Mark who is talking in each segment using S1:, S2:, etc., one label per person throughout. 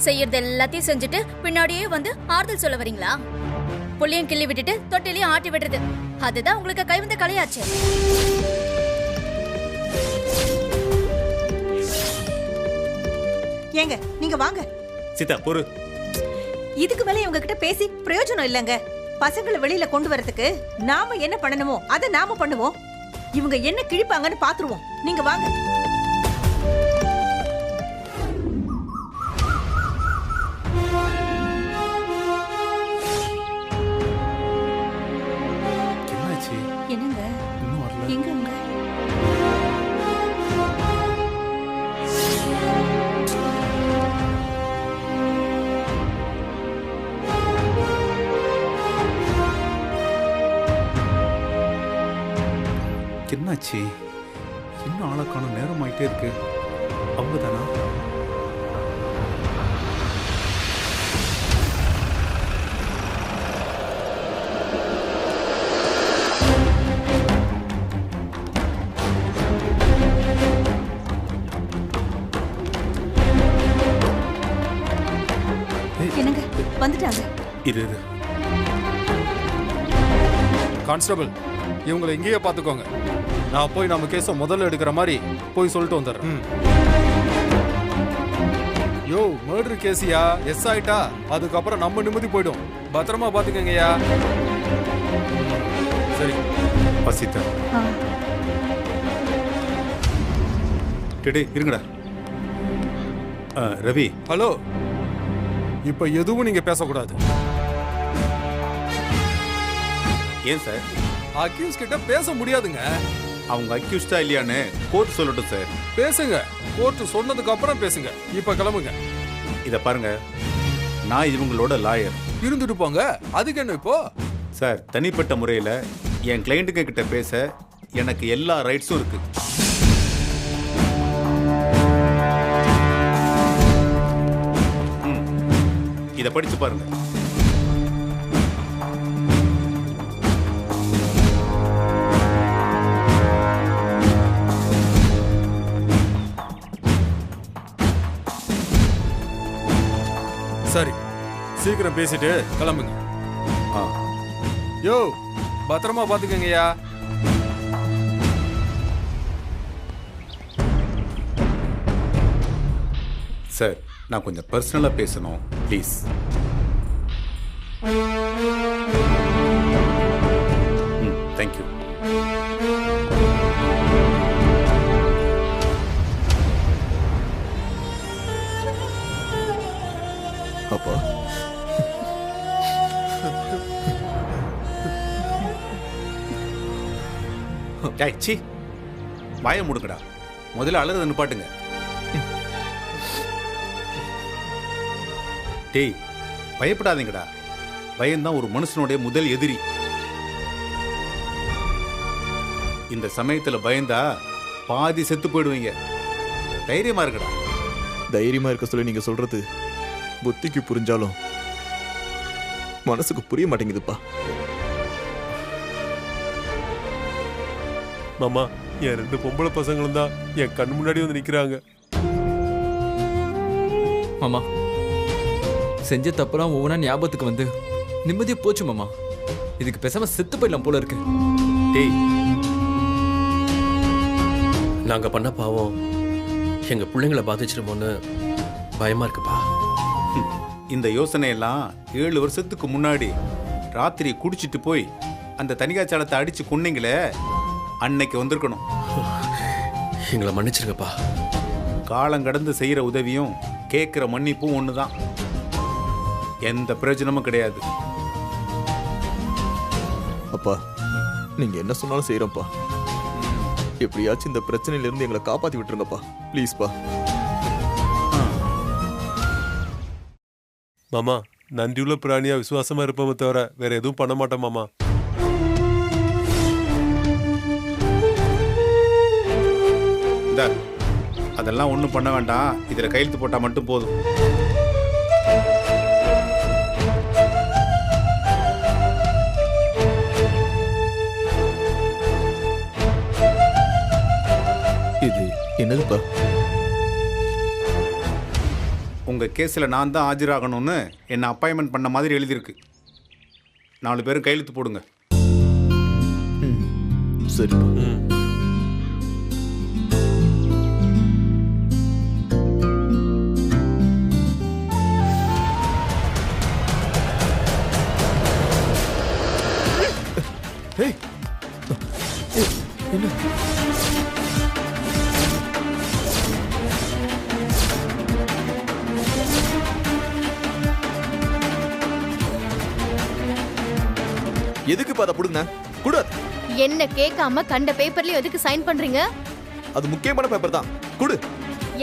S1: செய்யறது எல்லாத்தையும் செஞ்சுட்டு பின்னாடியே வந்து ஆறுதல் சொல்ல வரீங்களா? புள்ளையும் கிள்ளி விட்டுட்டு தொட்டிலையும் ஆட்டி விடுறது, அதுதான் உங்களுக்கு கைவந்த கலையாச்சு.
S2: ஏங்க நீங்க வாங்க.
S3: சீதா பொறு.
S2: இதுக்கு மேல இவங்க கிட்ட பேசி பிரயோஜனம் இல்லங்க. பசங்களை வெளியில கொண்டு வரதுக்கு நாம என்ன பண்ணணுமோ அதை நாம பண்ணுவோம். இவங்க என்ன கிழிப்பாங்கன்னு பாத்துருவோம். நீங்க வாங்க.
S3: என்னாச்சு?
S2: என்னங்க
S3: இன்னும் வரல.
S2: எங்க
S3: என்னாச்சு? இன்னும் ஆளக்கான நேரம் ஆயிட்டே இருக்கு. அவங்க தானா?
S2: என்னங்க வந்துட்டாங்க.
S3: இரு இரு.
S4: கான்ஸ்டபிள், இவங்களை இங்கேயே பார்த்துக்கோங்க. நான் போய் நம்ம கேஸை முதல்ல எடுக்கிற மாதிரி போய் சொல்லிட்டு வந்துடுறேன். யோ, மர்டர் கேஸியா? எஸ் ஆயிட்டா அதுக்கப்புறம் நம்ம நிம்மதி போயிடும். பத்திரமா பார்த்துக்கங்கய்யா. சரி
S3: பசித்தா. டேய் இருங்கடா. ரவி.
S4: ஹலோ, இப்ப எதுவும் நீங்க பேசக்கூடாது.
S3: ஏன் சார்?
S4: அக்யூஸ் கிட்ட பேச முடியாதுங்க.
S3: அவங்க அக்யூஸ்டா இல்லையான்னு கோர்ட் சொல்லட்டும் சார்.
S4: பேசுங்க, கோர்ட் சொன்னதுக்கு அப்புறம் பேசுங்க. இப்ப கிளம்புங்க.
S3: இத பாருங்க, நான் இவங்களோட லாயர்.
S4: இருந்துட்டு போங்க, அதுக்கு என்ன இப்போ?
S3: சார், தனிப்பட்ட முறையில் என் கிளைண்ட்டுங்க கிட்ட பேச எனக்கு எல்லா ரைட்ஸும் இருக்கு. இதை படிச்சு பாருங்க.
S4: சரி, சீக்கிரம் பேசிட்டு கிளம்புங்க. யோ, பத்திரமா பாத்துக்கங்கய்யா.
S3: சார், நான் கொஞ்சம் பர்சனலா பேசணும் ப்ளீஸ். தேங்க்யூ.
S5: அப்பா,
S3: சி வாய முடுங்கடா. முதல்ல அழுறத நிப்பாட்டுங்க. டேய், பயப்படாதீங்கடா. பயம்தான் ஒரு மனுஷனுடைய முதல் எதிரி. இந்த சமயத்துல பயந்தா பாதி செத்து போயிடுவீங்க. தைரியமா இருக்கடா.
S5: தைரியமா இருக்க சொல்லி நீங்க சொல்றது புத்திக்கு புரிஞ்சாலும் மனசுக்கு புரிய மாட்டேங்குதுப்பா.
S6: மாமா, என் 2 பொம்பளை பசங்களும் தான் என் கண் முன்னாடி வந்து நிக்கிறாங்க.
S7: மாமா, செஞ்ச தப்புலாம் ஒவ்வொன்றா ஞாபகத்துக்கு வந்து நிம்மதியா போச்சு மாமா. இதுக்கு பேசாம செத்து போயிடலாம் போல இருக்கு.
S3: டேய்,
S8: நாங்க பண்ண பாவம் எங்க பிள்ளைங்களை பாதிச்சிருமோன்னு பயமா இருக்குப்பா.
S3: இந்த யோசனையெல்லாம் 7 வருஷத்துக்கு முன்னாடி ராத்திரி குடிச்சிட்டு போய் அந்த தனிகாச்சாலத்தை அடிச்சு கொன்னீங்களே, அன்னைக்கு வந்திருக்கணும்.
S8: எங்களை மன்னிச்சிருங்கப்பா.
S3: காலம் கடந்து செய்யற உதவியும் கேட்கிற மன்னிப்பும் ஒண்ணுதான். எந்த பிரயோஜனமும் கிடையாது.
S5: அப்பா, நீங்க என்ன சொன்னாலும் செய்யறோம்ப்பா. எப்படியாச்சும் இந்த பிரச்சனையில இருந்து எங்களை காப்பாத்தி விட்டுருங்கப்பா, ப்ளீஸ்ப்பா.
S6: மாமா, நன்றியுள்ள பிராணியா விசுவாசமா இருப்போமே தவிர வேற எதுவும் பண்ண மாட்டோம் மாமா.
S3: அதெல்லாம் ஒண்ணும் பண்ண வேண்டாம். இதுல கையெழுத்து போட்டா மட்டும் போதும்.
S5: இது என்னதுப்பா?
S3: உங்க உங்கள் கேஸில் நான் தான் ஆஜராகணும்னு என்னை அப்பாயின்மெண்ட் பண்ண மாதிரி எழுதியிருக்கு. 4 பேரும் கையெழுத்து போடுங்க.
S5: சரிப்பா. ஏய், என்ன? எதுக்கு பாத புடுங்க? கூடாது.
S9: என்ன கேட்காம கண்ட பேப்பர்லயும் எதுக்கு சைன் பண்றீங்க?
S5: அது முக்கியமான பேப்பர் தான். குடு.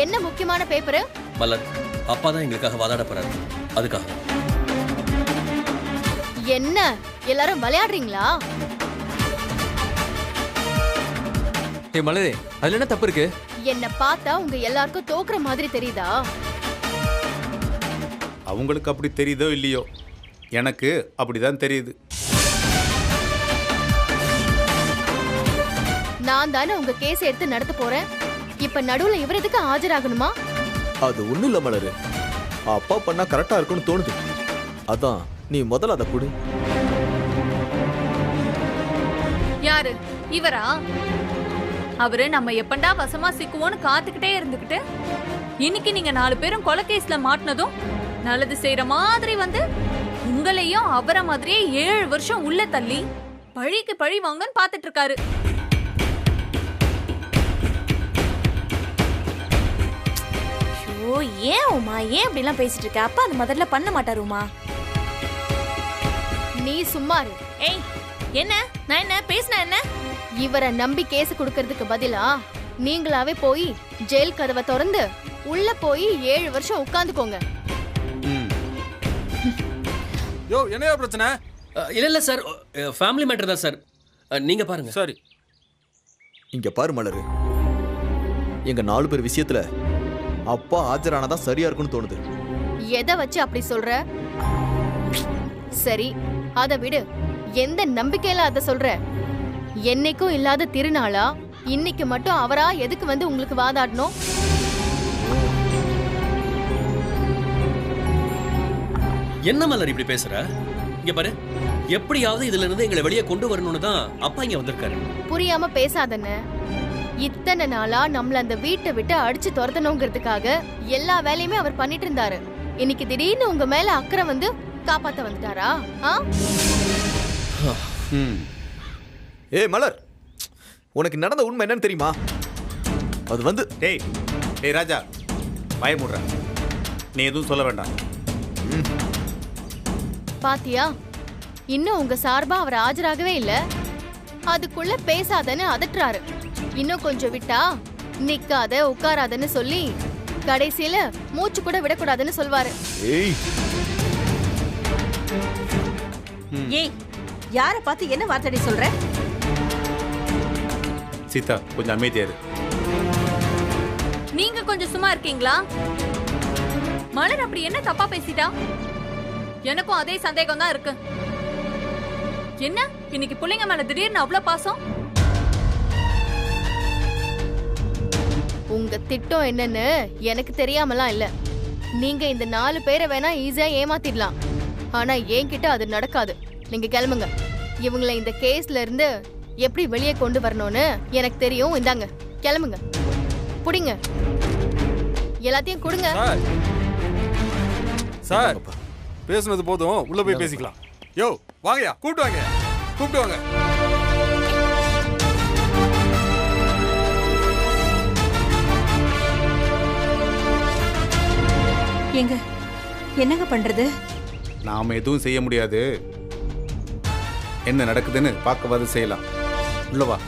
S9: என்ன முக்கியமான பேப்பர்?
S8: மலர், அப்பா தான் எங்களுக்காக வாதாட போறாரு. அதுக்காக.
S9: என்ன எல்லாரும் விளையாடுறீங்களா?
S7: ஏ மலரே, அதுல என்ன தப்பு இருக்கு?
S9: என்ன பார்த்தா உங்க எல்லாருக்கும் தோக்குற மாதிரி தெரியுதா?
S3: அவங்களுக்கு அப்படி தெரியுதோ இல்லையோ, எனக்கு அப்படிதான் தெரியுது.
S9: நான் தானே உங்க கேஸ் எடுத்து நடத்த போறேன். இப்ப நடுவுல இவர் எதுக்கு ஆஜராகணுமா?
S5: அது ஒண்ணும் இல்ல மலரு. அப்பா பண்ணா கரெக்டா இருக்கும்னு தோணுது. அதான் நீ முதல்ல அதை கொடு.
S10: யாரு இவரா? அவரு நம்ம எப்பண்டா வசமா சிக்குவோன்னு காத்துக்கிட்டே இருந்துகிட்டு, இன்னைக்கு நீங்க 4 பேரும் கொலை கேஸ்ல மாட்டினதும் நல்லது செய்யற மாதிரி வந்து உங்களையும் அவரை மாதிரியே 7 வருஷம் உள்ள தள்ளி பழிக்கு பழி வாங்கன்னு பாத்துட்டு இருக்காரு.
S1: ஓ, ஏன் உமா, ஏன் இப்படி எல்லாம் பேசிட்டு இருக்க? அப்பா அது முதல்ல பண்ண மாட்டாரு உமா.
S9: நீ சும்மா இரு.
S1: ஏய், என்ன நான் என்ன பேசினா என்ன?
S9: இவரை நம்பி கேஸ் கொடுக்கறதுக்கு பதிலா நீங்களாவே போய் ஜெயில் கதவை திறந்து உள்ள போய் 7 வருஷம் உட்கார்ந்துக்கோங்க.
S4: யோ, என்னையா பிரச்சனை?
S8: இல்ல சார், ஃபேமிலி மேட்டர் தான் சார். நீங்க பாருங்க.
S4: சரி.
S5: இங்க பாரு மலரு, எங்க 4 பேர் விஷயத்துல அப்பா ஆஜரானதான் சரியா இருக்கும்னு தோணுது.
S9: எதை வச்சு அப்படி சொல்ற? சரி, அத விடு. எந்த நம்பிக்கையில அத சொல்ற? என்னைக்கும் இல்லாத திருநாளா இன்னைக்கு மட்டும் அவரா எதுக்கு வந்து உங்களுக்கு வாதாடணும்?
S8: என்ன மலர் இப்படி பேசுற? இங்க பாரு, எப்படியாவது இதுல இருந்து எங்களை வெளியே கொண்டு வரணும்னு தான் அப்பா இங்க வந்திருக்காரு.
S9: புரியாம பேசாதன்னு. இத்தனை நாளா நம்மள அந்த வீட்டை விட்டு அடிச்சு துரத்தணுங்கிறதுக்காக எல்லா வேலையுமே அவர் பண்ணிட்டு இருந்தாரு. இன்னைக்கு திடீர்னு உங்க மேல அக்கறை வந்து காப்பாத்த வந்துட்டாரா?
S5: ஏய் மலர், உனக்கு நடந்த உண்மை என்னன்னு தெரியுமா? அது வந்து
S3: டேய் டேய் ராஜா, பயமுடுற. நீ எதுவும் சொல்ல வேண்டாம்.
S9: பாத்தியா, இன்னும் உங்க சார்பா அவர் ஆஜராகவே இல்ல. அதுக்குள்ள பேசாதன்னு அதட்டுறாரு. இன்னும் கொஞ்சம் விட்டா நிக்காத உட்காராதன்னு சொல்லி கடைசியில மூச்சு கூட விடக்கூடாதுன்னு சொல்வாரு.
S5: ஏய்
S2: ஏய், யார பார்த்து என்ன வார்த்தை சொல்ற?
S3: சீதா, கொஞ்சம் அமைதியா இரு.
S10: நீங்க கொஞ்சம் சும்மா இருக்கீங்களா? மலர் அப்படி என்ன தப்பா பேசிட்டா? எனக்கும் அதே சந்தேகம் தான் இருக்கு. என்ன இன்னைக்கு பிள்ளைங்க மேல திடீர்னு அவ்வளவு பாசம்?
S9: உங்க திட்டம் என்னன்னு எனக்கு தெரியாமலாம் இல்ல. நீங்க இந்த 4 பேரை வேணா ஈஸியா ஏமாத்திடலாம். ஆனா என்கிட்ட அது நடக்காது. நீங்க கிளம்புங்க. இவங்களை இந்த கேஸ்ல இருந்து எப்படி வெளியே கொண்டு வரணும்னு எனக்கு தெரியும். இந்தாங்க, கிளம்புங்க. புடிங்க, எல்லாத்தையும் கொடுங்க.
S4: சார், பேசுனது போதும், உள்ள போய் பேசிக்கலாம். யோ, வாங்கயா, கூப்பிட்டு வாங்க, கூப்பிட்டு வாங்க.
S2: எங்க என்னங்க பண்றது?
S3: நாம எதுவும் செய்ய முடியாது. என்ன நடக்குதுன்னு பார்க்கவாது செய்யலாம். உள்ளவா.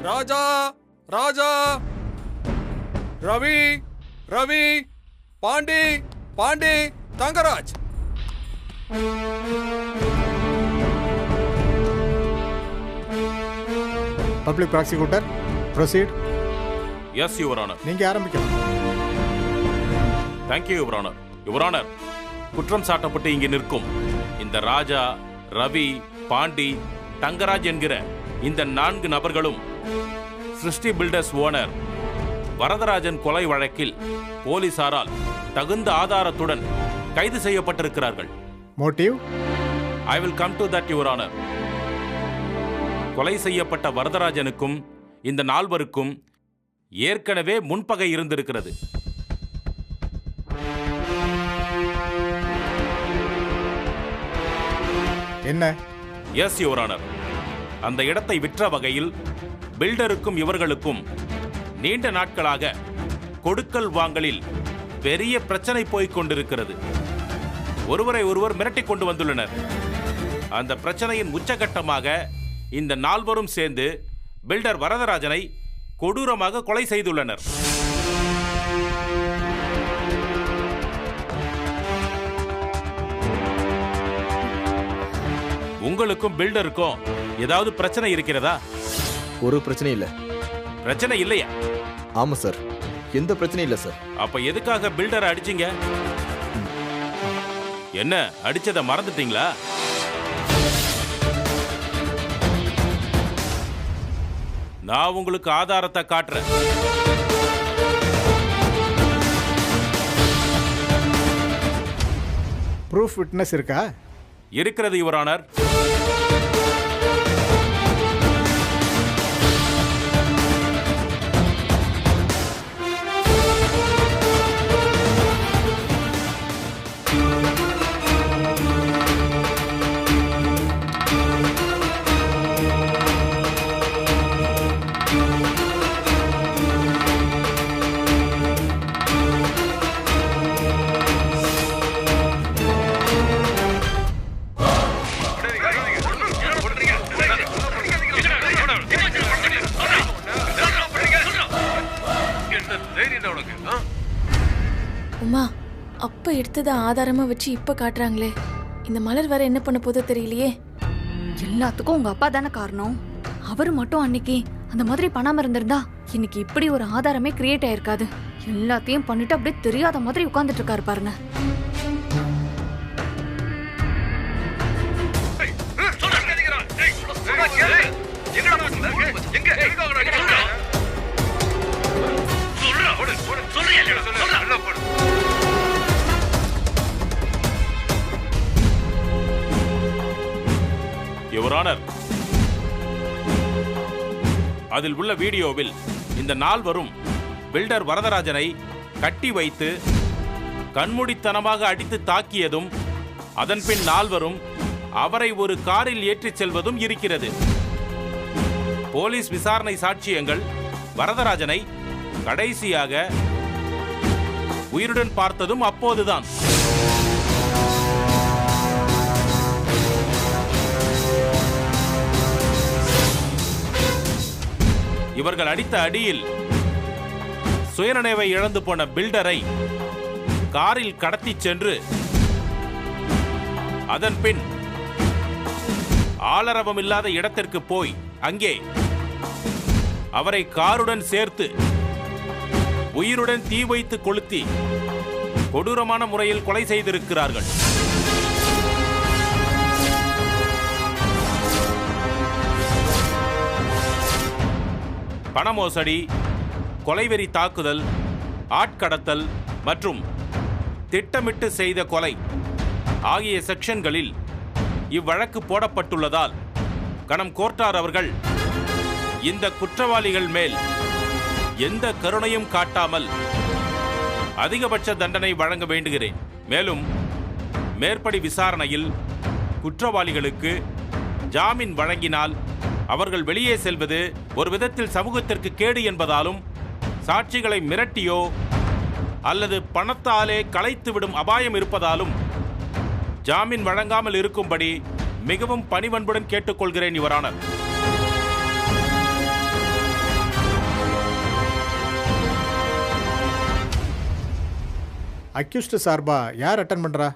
S4: Raja Raja Ravi Ravi Pandi Pandi Thangaraj.
S11: Public prosecutor proceed.
S12: Yes your honour.
S11: நீங்க ஆரம்பிக்கலாம்.
S12: Thank you your honour. Your honour, குற்றம் சாட்டப்பட்டு இங்கே நிற்கும் இந்த ராஜா, ரவி, பாண்டி, தங்கராஜ் என்கிற இந்த 4 நபர்களும் சிருஷ்டி பில்டர்ஸ் ஓனர் வரதராஜன் கொலை வழக்கில் போலீசாரால் தகுந்த ஆதாரத்துடன் கைது செய்யப்பட்டிருக்கிறார்கள்.
S11: Motive?
S12: I will come to that your honour. கொலை செய்யப்பட்ட வரதராஜனுக்கும் இந்த 4 ஏற்கனவே முன்பகை இருந்திருக்கிறது.
S11: என்ன?
S12: Yes your honour. அந்த இடத்தை விற்ற வகையில் பில்டருக்கும் இவர்களுக்கும் நீண்ட நாட்களாக கொடுக்கல் வாங்கலில் பெரிய பிரச்சனை போய்க் கொண்டிருக்கிறது. ஒருவரை ஒருவர் மிரட்டிக் கொண்டு வந்துள்ளனர். அந்த பிரச்சனையின் உச்சகட்டமாக இந்த 4 சேர்ந்து பில்டர் வரதராஜனை கொடூரமாக கொலை செய்துள்ளனர். உங்களுக்கும் பில்டருக்கும் ஏதாவது பிரச்சனை இருக்கிறதா?
S5: ஒரு பிரச்சனை இல்ல.
S12: பிரச்சனை இல்லையா?
S5: ஆமா சார், எந்த பிரச்சனையும் இல்ல சார்.
S12: அப்ப எதுக்காக பில்டரை அடிச்சீங்க? என்ன அடிச்சத மறந்துட்டீங்களா? நான் உங்களுக்கு ஆதாரத்தை காட்டுறேன்.
S11: ப்ரூஃப் விட்னஸ் இருக்கா?
S12: இருக்கிறது யுவர் ஆனர்.
S13: உமா, அப்ப எடுத்தத ஆதாரமா வச்சு இப்ப காட்டுறாங்களே. இந்த மலர் வர என்ன பண்ண போதோ தெரியலையே.
S10: எல்லாத்துக்கும் உங்க அப்பா தானே காரணம். அவரு மட்டும் அன்னைக்கு அந்த மாதிரி பண்ணாம இருந்திருந்தா இன்னைக்கு இப்படி ஒரு ஆதாரமே கிரியேட் ஆயிருக்காது. எல்லாத்தையும் பண்ணிட்டு அப்படியே தெரியாத மாதிரி உட்கார்ந்துட்டு இருக்காரு பாருங்க.
S12: யுவர் ஆனர், அதில் உள்ள வீடியோவில் இந்த 4 பில்டர் வரதராஜனை கட்டி வைத்து கண்மூடித்தனமாக அடித்து தாக்கியதும் அதன்பின் 4 அவரை ஒரு காரில் ஏற்றிச் செல்வதும் இருக்கிறது. போலீஸ் விசாரணை சாட்சியங்கள் வரதராஜனை கடைசியாக உயிருடன் பார்த்ததும் அப்போதுதான். இவர்கள் அடித்த அடியில் சுயநினைவை இழந்து போன பில்டரை காரில் கடத்திச் சென்று அதன் பின் ஆளரவம் இல்லாத இடத்திற்கு போய் அங்கே அவரை காருடன் சேர்த்து உயிருடன் தீ வைத்து கொளுத்தி கொடூரமான முறையில் கொலை செய்திருக்கிறார்கள். பண மோசடி, கொலைவெறி தாக்குதல், ஆட்கடத்தல் மற்றும் திட்டமிட்டு செய்த கொலை ஆகிய செக்ஷன்களில் இவ்வழக்கு போடப்பட்டுள்ளதால் கணம் கோர்ட்டார் அவர்கள் இந்த குற்றவாளிகள் மேல் எந்த கருணையும் காட்டாமல் அதிகபட்ச தண்டனை வழங்க வேண்டுகிறேன். மேலும் மேற்படி விசாரணையில் குற்றவாளிகளுக்கு ஜாமீன் வழங்கினால் அவர்கள் வெளியே செல்வது ஒரு விதத்தில் சமூகத்திற்கு கேடு என்பதாலும் சாட்சிகளை மிரட்டியோ அல்லது பணத்தாலே கலைத்துவிடும் அபாயம் இருப்பதாலும் ஜாமீன் வழங்காமல் இருக்கும்படி மிகவும் பணிவன்புடன் கேட்டுக்கொள்கிறேன் யுவர் ஆனர்.
S11: அக்யூஸ்ட் சார்பா யார் அட்டன் பண்றா?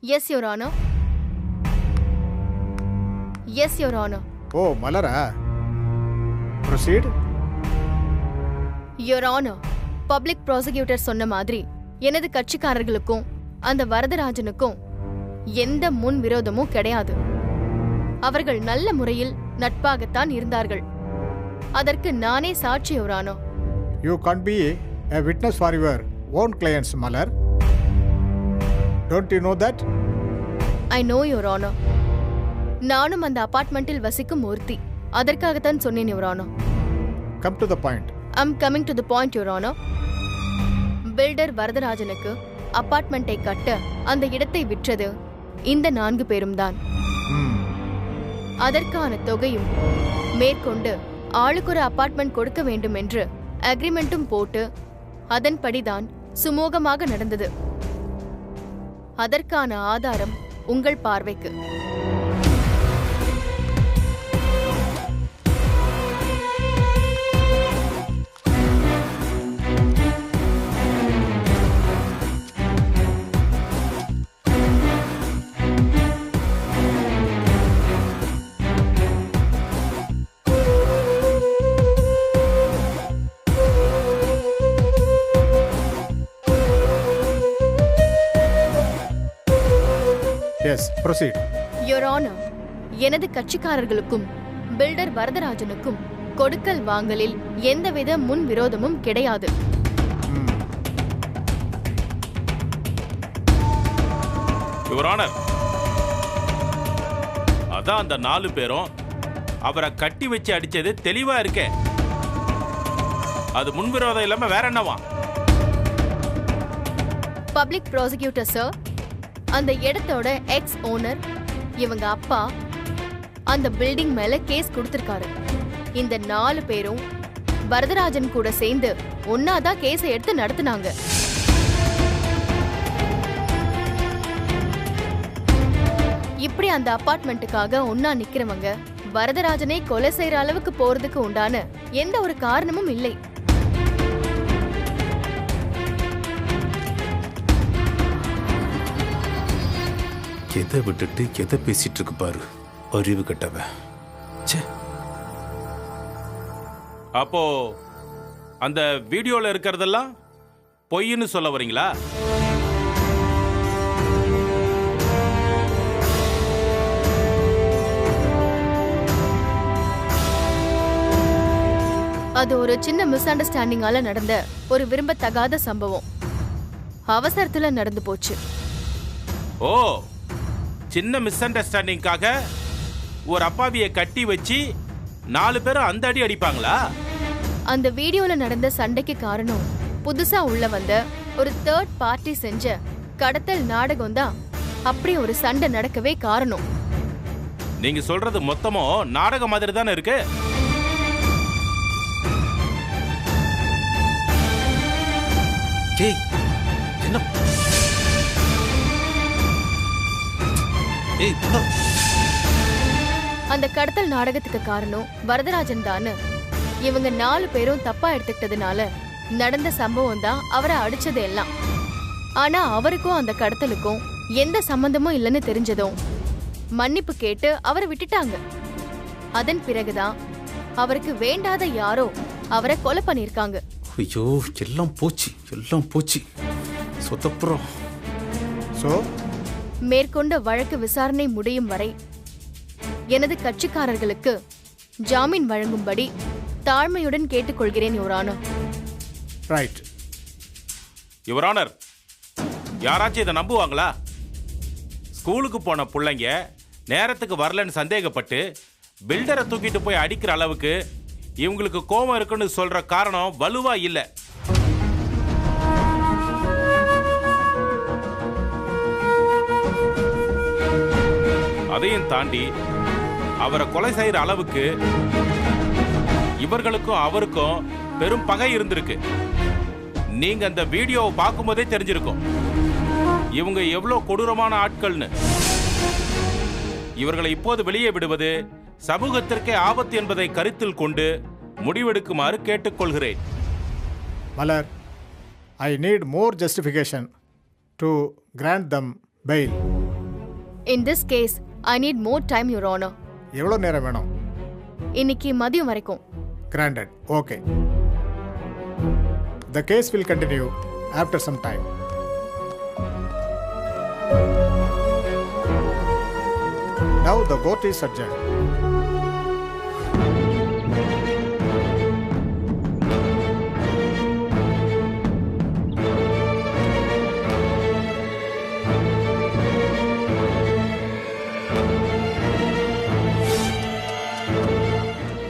S9: Yes your honour. Yes your honour.
S11: Oh மலரா, proceed.
S9: Your honour, public prosecutor சொன்ன மாதிரி எனது கட்சிக்காரர்களுக்கும் அந்த வரதராஜனுக்கும் எந்த முன் விரோதமும் கிடையாது. அவர்கள் நல்ல முறையில் நட்பாகத்தான் இருந்தார்கள். அதற்கு நானே சாட்சி your honour.
S11: You can't be a witness for your own clients, Malar. Don't you know that?
S9: I know your honour. நானும் அந்த அபார்ட்மெண்டில் வசிக்கும் ஒருத்தி. அதற்காகத்தான் சொன்னேன் your honour.
S11: Come to the point.
S9: I'm coming to the point your honour. Builder வரதராஜனுக்கு அபார்ட்மெண்ட்டை கட்ட அந்த இடத்தை விற்றது இந்த 4 பேரும் தான். அதற்கான தொகையும் மேற்கொண்டு ஆளுக்கு ஒரு அபார்ட்மெண்ட் கொடுக்க வேண்டும் என்று அக்ரிமெண்ட்டும் போட்டு அதன்படிதான் சுமூகமாக நடந்தது. அதற்கான ஆதாரம் உங்கள் பார்வைக்கு.
S11: Yes, proceed.
S9: யுவர் ஆனர், எனது கட்சிக்காரர்களுக்கும் பில்டர் வரதராஜனுக்கும் கொடுக்கல் வாங்கலில் எந்தவித முன் விரோதமும் கிடையாது.
S12: யுவர் ஆனர், அதான் அந்த 4 பேரும் அவரை கட்டி வச்சு அடிச்சது தெளிவா இருக்கே. அது முன்விரோதம் இல்லாம வேற என்னவா?
S9: பப்ளிக் ப்ராசிக்யூட்டர் சார், அந்த இடத்தோட எக்ஸ் ஓனர் இவங்க அப்பா அந்த பில்டிங் மேல கேஸ் கொடுத்திருக்காரு. இந்த 4 பேரும் வரதராஜன் கூட சேர்ந்து ஒன்னாதான் கேஸை எடுத்து நடத்தினாங்க. இப்படி அந்த அபார்ட்மெண்ட்டுக்காக ஒன்னா நிக்கிறவங்க வரதராஜனை கொலை செய்யற அளவுக்கு போறதுக்கு உண்டான எந்த ஒரு காரணமும் இல்லை.
S3: எதை விட்டுட்டு எதை பேசிட்டு இருக்கு பாரு, அறிவு கட்டவ.
S12: அப்போ அந்த வீடியோல இருக்கிறதெல்லாம் பொய்ன்னு சொல்ல வரீங்களா?
S9: அது ஒரு சின்ன மிஸ் அண்டர்ஸ்டாண்டிங்கால நடந்த ஒரு விரும்பத்தகாத சம்பவம். அவசரத்துல நடந்து போச்சு.
S12: ஓ, சின்ன மிஸ் அண்டர்ஸ்டாண்டிங்காக ஒரு அப்பாவியை கட்டி வச்சு 4 பேரும் அந்த அடி அடிப்பாங்களா?
S9: அந்த வீடியோல நடந்த சண்டைக்கு காரணம் புதுசா உள்ள வந்த ஒரு தேர்ட் பார்ட்டி செஞ்ச கடத்தல் நாடகம் தான். அப்படி ஒரு சண்டை நடக்கவே காரணம்.
S12: நீங்க சொல்றது மொத்தமும் நாடகம் மாதிரி தானே இருக்கு. அந்த கடத்தல் நாடகத்துக்கு காரணம் வரதராஜன் தானு இவங்க 4 பேரும் தப்பா எடுத்துக்கிட்டதுனால நடந்த சம்பவம் தான் அவரை அடிச்சது எல்லாம். ஆனா அவருக்கும் அந்த கடத்தலுக்கும் எந்த சம்பந்தமும் இல்லைன்னு தெரிஞ்சதும் மன்னிப்பு கேட்டு அவரை விட்டுட்டாங்க. அதன் பிறகுதான் அவருக்கு வேண்டாத யாரோ அவரை கொலை பண்ணிருக்காங்க.
S3: ஐயோ, எல்லாம் போச்சு, எல்லாம் போச்சு. சொத்தப்புறம்.
S9: மேற்கொண்ட வழக்கு விசாரணை முடியும் வரை எனது கட்சிக்காரர்களுக்கு ஜாமீன் வழங்கும்படி தாழ்மையுடன் கேட்டுக்கொள்கிறேன் your honour.
S11: Right.
S12: Your honour, யாராச்சும் இதை நம்புவாங்களா? ஸ்கூலுக்கு போன பிள்ளைங்க நேரத்துக்கு வரலன்னு சந்தேகப்பட்டு பில்டரை தூக்கிட்டு போய் அடிக்கிற அளவுக்கு இவங்களுக்கு கோபம் இருக்குன்னு சொல்ற காரணம் வலுவா இல்லை. அதையும் தாண்டி அவரை கொலை செய்யற அளவுக்கு இவர்களுக்கும் அவருக்கும் பெரும் பகை இருந்திருக்கு. நீங்க அந்த வீடியோவை பார்க்கும்போதே தெரிஞ்சிருக்கும் இவங்க எவ்வளவு கொடூரமான ஆட்கள்னு. இவர்களை இப்போது வெளியே விடுவது சமூகத்திற்கே ஆபத்து என்பதை கருத்தில் கொண்டு முடிவெடுக்குமாறு கேட்டுக்கொள்கிறேன்.
S11: Malar, I need more justification. to grant them bail.
S9: In this case, I need more time, Your Honor.
S11: எவ்வளோ நேரம் வேணும்?
S9: இன்னைக்கு மதியம் வரைக்கும்.
S11: Granted. Okay. The case will continue after some time. Now the court is adjourned.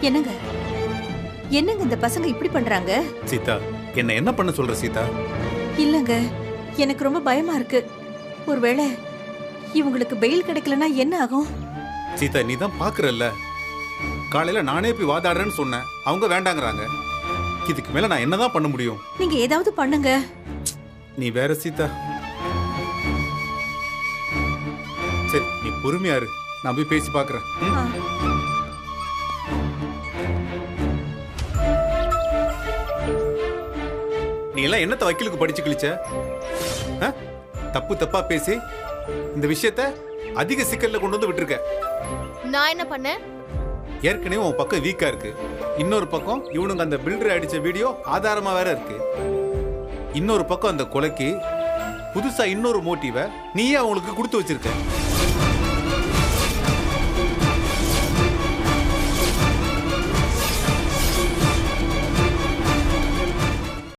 S2: என்னங்க என்னங்க இந்த பசங்க இப்படி பண்றாங்க?
S3: சீதா, என்ன பண்ண சொல்ற சீதா?
S2: இல்லங்க, எனக்கு ரொம்ப பயமா இருக்கு. ஒருவேளை இவங்களுக்கு பெயில் கிடைக்கலனா என்ன ஆகும்?
S3: சீதா, நீ தான் பாக்குறல்ல, காலையில நானே போய் வாதாடுறேன்னு சொன்னேன், அவங்க வேண்டாங்கறாங்க. இதுக்கு மேல நான் என்னதான் பண்ண முடியும்?
S2: நீங்க ஏதாவது பண்ணுங்க.
S3: நீ வேற சீதா. சரி, நீ பொறுமையா இரு, நான் போய் பேசி பாக்குறேன். நீ எல்லாம் என்னத்த வக்கீலுக்கு படிச்சு கிழிச்ச? தப்பு தப்பா பேசி இந்த விஷயத்த அதிக சிக்கல்ல கொண்டு வந்து விட்டுருக்க.
S9: நான் என்ன பண்ணேன்?
S3: ஏற்கனவே உன் பக்கம் வீக்கா இருக்கு, இன்னொரு பக்கம் இவனுங்க அந்த பில்டர் அடிச்ச வீடியோ ஆதாரமா வேற இருக்கு, இன்னொரு பக்கம் அந்த கொலைக்கு புதுசா இன்னொரு மோட்டிவ நீயே அவங்களுக்கு கொடுத்து வச்சிருக்க.